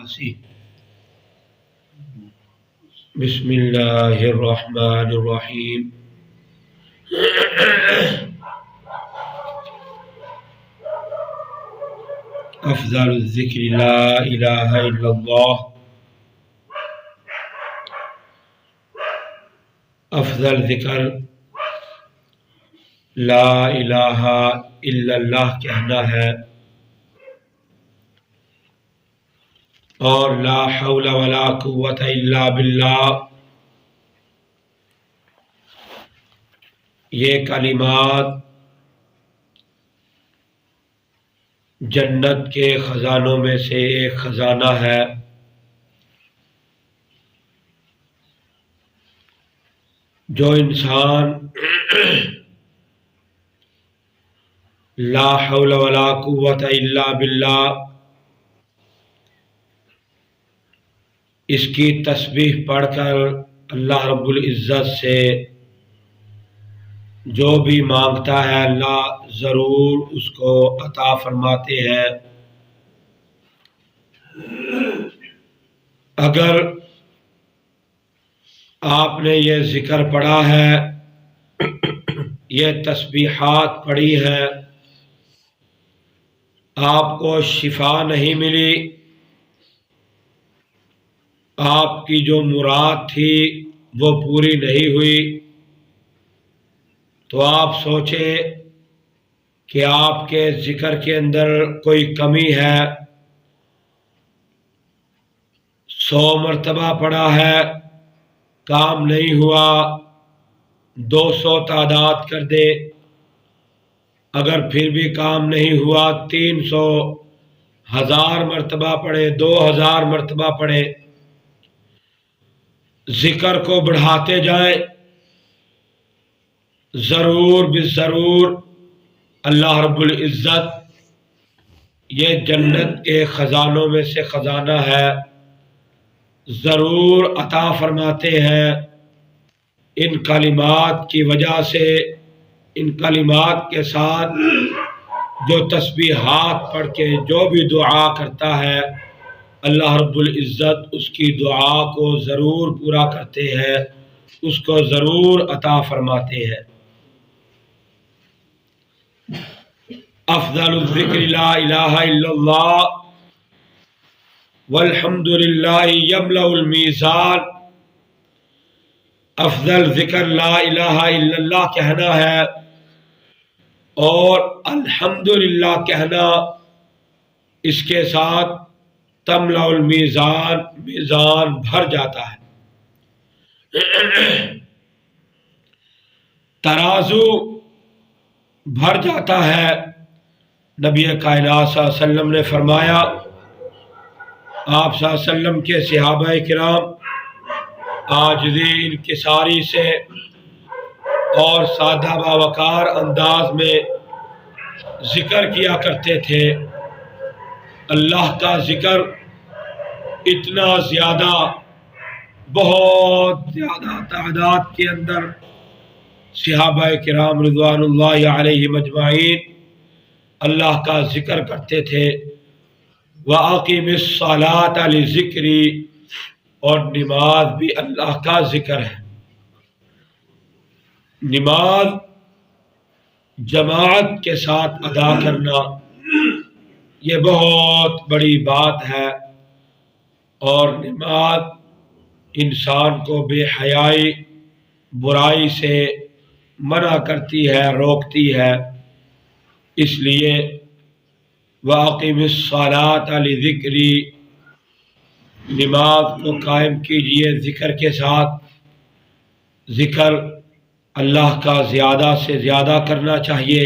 بسم اللہ الرحمن الرحیم افضل الذکر لا الہ الا اللہ افضل ذکر لا الہ الا اللہ کہنا ہے اور لا حول ولا قوت الا باللہ، یہ کلمات جنت کے خزانوں میں سے ایک خزانہ ہے۔ جو انسان لا حول ولا قوت الا باللہ اس کی تسبیح پڑھ کر اللہ رب العزت سے جو بھی مانگتا ہے اللہ ضرور اس کو عطا فرماتے ہیں۔ اگر آپ نے یہ ذکر پڑھا ہے، یہ تسبیحات پڑھی ہیں، آپ کو شفا نہیں ملی، آپ کی جو مراد تھی وہ پوری نہیں ہوئی، تو آپ سوچیں کہ آپ کے ذکر کے اندر کوئی کمی ہے۔ 100 مرتبہ پڑھا ہے، کام نہیں ہوا، 200 تعداد کر دے، اگر پھر بھی کام نہیں ہوا 300، 1000 مرتبہ پڑھے، 2000 مرتبہ پڑھے، ذکر کو بڑھاتے جائیں، ضرور بالضرور اللہ رب العزت یہ جنت کے خزانوں میں سے خزانہ ہے، ضرور عطا فرماتے ہیں۔ ان کلمات کی وجہ سے، ان کلمات کے ساتھ جو تسبیحات پڑھ کے جو بھی دعا کرتا ہے، اللہ رب العزت اس کی دعا کو ضرور پورا کرتے ہیں، اس کو ضرور عطا فرماتے ہیں۔ افضل الذکر لا الہ الا اللہ والحمد للہ یملأ المیزان۔ افضل ذکر لا الہ الا اللہ کہنا ہے اور الحمدللہ کہنا، اس کے ساتھ تملأ المیزان، میزان بھر جاتا ہے۔ ترازو بھر جاتا ہے۔ نبی کائنات صلی اللہ علیہ وسلم نے فرمایا، آپ صلی اللہ علیہ وسلم کے صحابہ کرام عاجزی انکساری سے اور سادہ باوقار انداز میں ذکر کیا کرتے تھے۔ اللہ کا ذکر اتنا زیادہ، بہت زیادہ تعداد کے اندر صحابہ کرام رضوان اللہ علیہم اجمعین اللہ کا ذکر کرتے تھے۔ وَأَقِمِ الصَّلَاةَ لِذِكْرِي، اور نماز بھی اللہ کا ذکر ہے۔ نماز جماعت کے ساتھ ادا کرنا یہ بہت بڑی بات ہے، اور نماز انسان کو بے حیائی، برائی سے منع کرتی ہے، روکتی ہے۔ اس لیے وَأَقِمِ الصَّلَاةَ لِذِكْرِي، نماز کو قائم کیجئے ذکر کے ساتھ۔ ذکر اللہ کا زیادہ سے زیادہ کرنا چاہیے،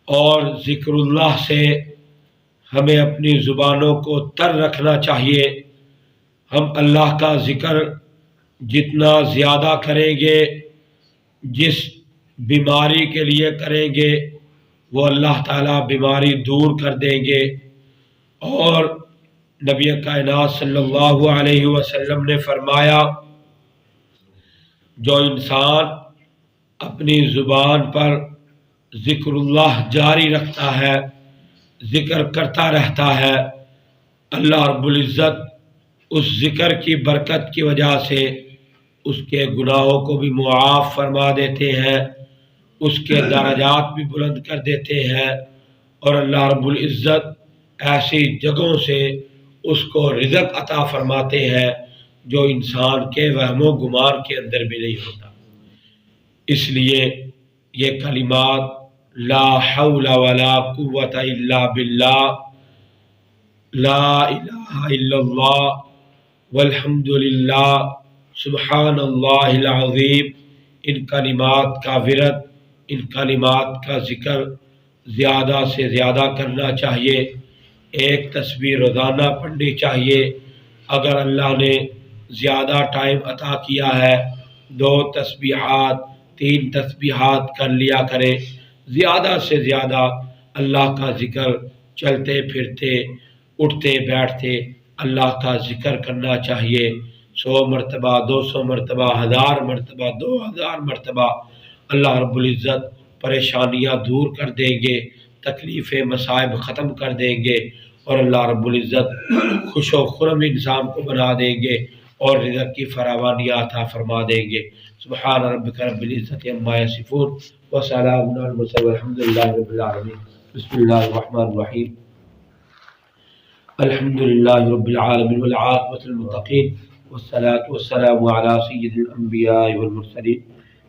اور ذکر اللہ سے ہمیں اپنی زبانوں کو تر رکھنا چاہیے۔ ہم اللہ کا ذکر جتنا زیادہ کریں گے، جس بیماری کے لیے کریں گے، وہ اللہ تعالیٰ بیماری دور کر دیں گے۔ اور نبی کائنات صلی اللہ علیہ وسلم نے فرمایا، جو انسان اپنی زبان پر ذکر اللہ جاری رکھتا ہے، ذکر کرتا رہتا ہے، اللہ رب العزت اس ذکر کی برکت کی وجہ سے اس کے گناہوں کو بھی معاف فرما دیتے ہیں، اس کے درجات بھی بلند کر دیتے ہیں، اور اللہ رب العزت ایسی جگہوں سے اس کو رزق عطا فرماتے ہیں جو انسان کے وہم و گمان کے اندر بھی نہیں ہوتا۔ اس لیے یہ کلمات لا حول ولا قوت الا باللہ، لا الہ الا اللہ، والحمد للہ، سبحان اللہ العظیم، ان کلمات کا ورد، ان کلمات کا ذکر زیادہ سے زیادہ کرنا چاہیے۔ ایک تسبیح روزانہ پڑھنی چاہیے۔ اگر اللہ نے زیادہ ٹائم عطا کیا ہے 2 تسبیحات 3 تسبیحات کر لیا کرے۔ زیادہ سے زیادہ اللہ کا ذکر چلتے پھرتے اٹھتے بیٹھتے اللہ کا ذکر کرنا چاہیے۔ 100 مرتبہ 200 مرتبہ 1000 مرتبہ 2000 مرتبہ اللہ رب العزت پریشانیاں دور کر دیں گے، تکلیفیں مصائب ختم کر دیں گے، اور اللہ رب العزت خوش و خرم انسان کو بنا دیں گے اور رزق کی فراوانی عطا فرما دیں گے۔ سبحان ربک رب العزت عما یصفون وسلام علی المرسلین والحمد للہ رب العالمین۔ بسم اللہ الرحمن الرحیم، الحمد للہ رب العالمین والعاقبۃ للمتقین والصلاة والسلام علی سید الانبیاء والمرسلین۔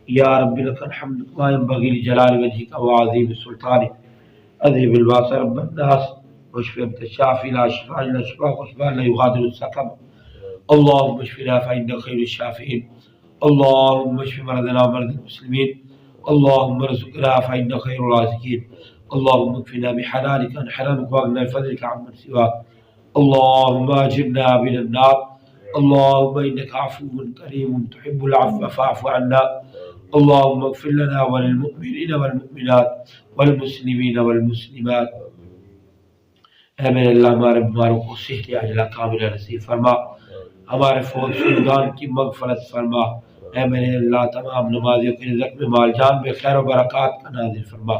یا رب لک الحمد ما ينبغي لجلال وجهك وعظیم سلطانک، اذهب الباس رب الناس واشف انت الشافي لا شفاء الا شفاءك شفاء لا يغادر سقما، اللهم اشفنا فانك خير الشافعين، اللهم اشف مرضنا ومرضى المسلمين، اللهم ارزقنا فانك خير الرازقين، اللهم اكفنا بحلالك عن حرامك واغننا بفضلك عمن سواك، اللهم اجرنا من النار، اللهم انك عفو كريم تحب العفو فاعف عنا، اللهم اغفر لنا وللمؤمنين والمؤمنات والمسلمین والمسلمات۔ اے میرے اللہ ہمارے بیماروں کو صحت عاجلہ کاملہ نصیب فرما، ہمارے فوت شدگان کی مغفرت فرما۔ اے میرے اللہ تمام نمازیوں کے رزق میں مال جان میں خیر و برکات کا نازل فرما۔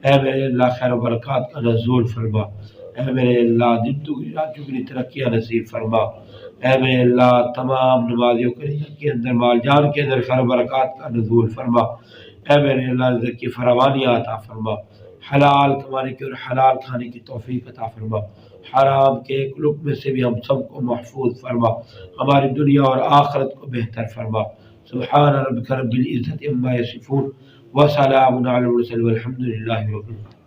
اے میرے اللہ خیر و برکات کا نزول فرما۔ اے میرے اللہ دن دگنی رات چگنی ترقیاں نصیب فرما۔ اے میرے اللہ تمام نمازیوں کے رزق کے اندر مال جان کے اندر خیر و برکات کا نزول فرما۔ اے میرے اللہ رزق کی فراوانی عطا فرما، حلال کمانے کی اور حلال کھانے کی توفیق عطا فرما، حرام کے ایک لقمے سے بھی ہم سب کو محفوظ فرما، ہماری دنیا اور آخرت کو بہتر فرما۔ سبحان ربک رب العزت عما یصفون وسلام علی المرسلین والحمد للہ رب العالمین۔